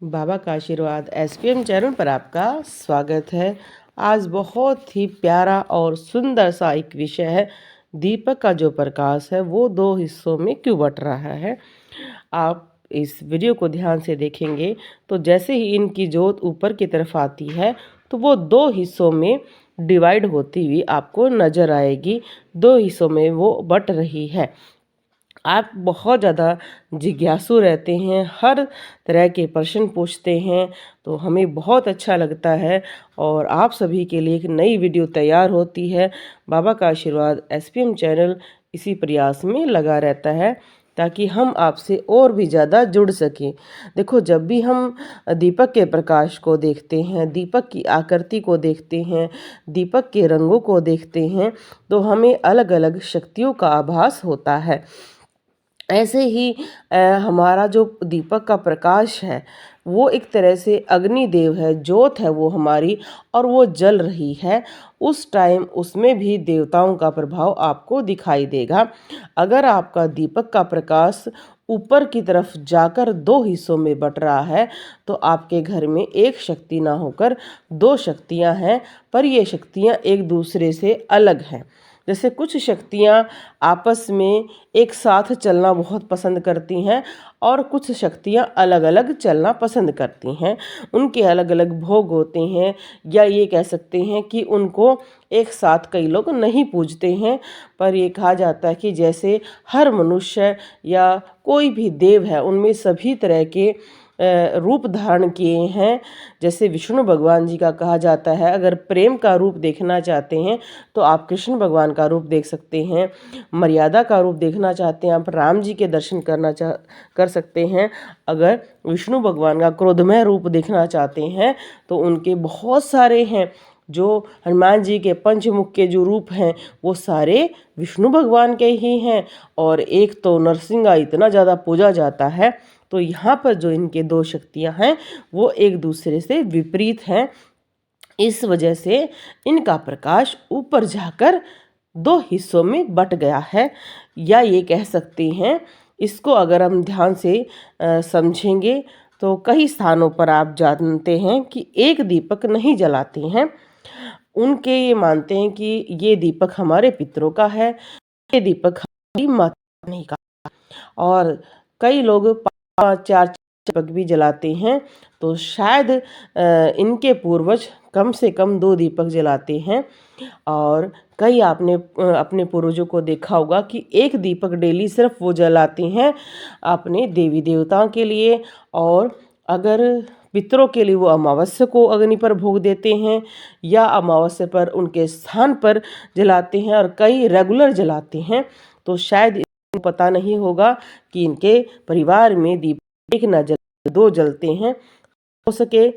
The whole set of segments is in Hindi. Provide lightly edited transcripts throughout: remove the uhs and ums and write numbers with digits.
बाबा का आशीर्वाद एसपीएम चैनल पर आपका स्वागत है। आज बहुत ही प्यारा और सुंदर सा एक विषय है, दीपक का जो प्रकाश है वो दो हिस्सों में क्यों बट रहा है। आप इस वीडियो को ध्यान से देखेंगे तो जैसे ही इनकी ज्योत ऊपर की तरफ आती है तो वो दो हिस्सों में डिवाइड होती हुई आपको नज़र आएगी। दो हिस्सों में वो बट रही है। आप बहुत ज़्यादा जिज्ञासु रहते हैं, हर तरह के प्रश्न पूछते हैं, तो हमें बहुत अच्छा लगता है और आप सभी के लिए एक नई वीडियो तैयार होती है। बाबा का आशीर्वाद एसपीएम चैनल इसी प्रयास में लगा रहता है ताकि हम आपसे और भी ज़्यादा जुड़ सकें। देखो, जब भी हम दीपक के प्रकाश को देखते हैं, दीपक की आकृति को देखते हैं, दीपक के रंगों को देखते हैं, तो हमें अलग अलग शक्तियों का आभास होता है। ऐसे ही हमारा जो दीपक का प्रकाश है वो एक तरह से अग्निदेव है, ज्योत है वो हमारी, और वो जल रही है। उस टाइम उसमें भी देवताओं का प्रभाव आपको दिखाई देगा। अगर आपका दीपक का प्रकाश ऊपर की तरफ जाकर दो हिस्सों में बट रहा है तो आपके घर में एक शक्ति ना होकर दो शक्तियां हैं, पर ये शक्तियां एक दूसरे से अलग हैं। जैसे कुछ शक्तियाँ आपस में एक साथ चलना बहुत पसंद करती हैं और कुछ शक्तियाँ अलग अलग चलना पसंद करती हैं। उनके अलग अलग भोग होते हैं, या ये कह सकते हैं कि उनको एक साथ कई लोग नहीं पूजते हैं। पर ये कहा जाता है कि जैसे हर मनुष्य या कोई भी देव है उनमें सभी तरह के रूप धारण किए हैं। जैसे विष्णु भगवान जी का कहा जाता है, अगर प्रेम का रूप देखना चाहते हैं तो आप कृष्ण भगवान का रूप देख सकते हैं। मर्यादा का रूप देखना चाहते हैं आप राम जी के दर्शन कर सकते हैं। अगर विष्णु भगवान का क्रोधमय रूप देखना चाहते हैं तो उनके बहुत सारे हैं। जो हनुमान जी के पंचमुख के जो रूप हैं वो सारे विष्णु भगवान के ही हैं, और एक तो नरसिंह इतना ज़्यादा पूजा जाता है। तो यहाँ पर जो इनके दो शक्तियाँ हैं वो एक दूसरे से विपरीत हैं। इस वजह से इनका प्रकाश ऊपर जाकर दो हिस्सों में बट गया है, या ये कह सकते हैं, इसको अगर हम ध्यान से समझेंगे तो कई स्थानों पर आप जानते हैं कि एक दीपक नहीं जलाते हैं। उनके ये मानते हैं कि ये दीपक हमारे पितरों का है, ये दीपक हमारी माता रानी का। और कई लोग पाँच चार दीपक भी जलाते हैं, तो शायद इनके पूर्वज कम से कम दो दीपक जलाते हैं। और कई आपने अपने पूर्वजों को देखा होगा कि एक दीपक डेली सिर्फ वो जलाते हैं अपने देवी देवताओं के लिए, और अगर पितरों के लिए वो अमावस्या को अग्नि पर भोग देते हैं, या अमावस्या पर उनके स्थान पर जलाते हैं, और कई रेगुलर जलाते हैं। तो शायद इनको पता नहीं होगा कि इनके परिवार में दीपक एक न जल दो जलते हैं। हो सके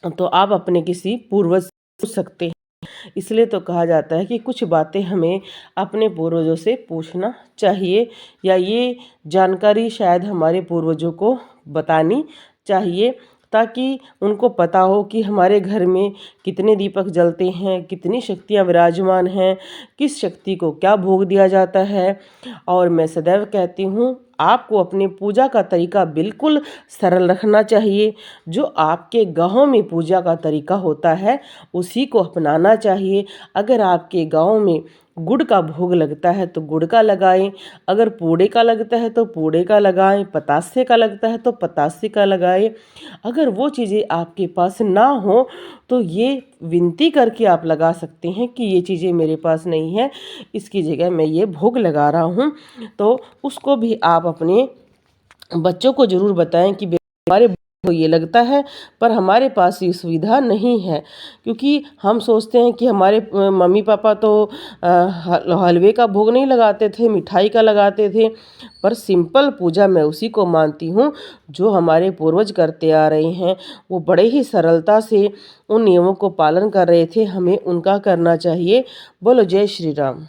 तो आप अपने किसी पूर्वज से पूछ सकते हैं। इसलिए तो कहा जाता है कि कुछ बातें हमें अपने पूर्वजों से पूछना चाहिए, या ये जानकारी शायद हमारे पूर्वजों को बतानी चाहिए, ताकि उनको पता हो कि हमारे घर में कितने दीपक जलते हैं, कितनी शक्तियाँ विराजमान हैं, किस शक्ति को क्या भोग दिया जाता है। और मैं सदैव कहती हूँ, आपको अपने पूजा का तरीका बिल्कुल सरल रखना चाहिए। जो आपके गाँव में पूजा का तरीका होता है उसी को अपनाना चाहिए। अगर आपके गाँव में गुड़ का भोग लगता है तो गुड़ का लगाएं, अगर पूड़े का लगता है तो पूड़े का लगाएं, पतासे का लगता है तो पतासे का लगाएं। अगर वो चीज़ें आपके पास ना हो तो ये विनती करके आप लगा सकते हैं कि ये चीज़ें मेरे पास नहीं है, इसकी जगह मैं ये भोग लगा रहा हूँ। तो उसको भी आप अपने बच्चों को ज़रूर बताएं कि हमारे को ये लगता है, पर हमारे पास ये सुविधा नहीं है। क्योंकि हम सोचते हैं कि हमारे मम्मी पापा तो हलवे का भोग नहीं लगाते थे, मिठाई का लगाते थे। पर सिंपल पूजा मैं उसी को मानती हूँ जो हमारे पूर्वज करते आ रहे हैं। वो बड़े ही सरलता से उन नियमों को पालन कर रहे थे, हमें उनका करना चाहिए। बोलो जय श्री राम।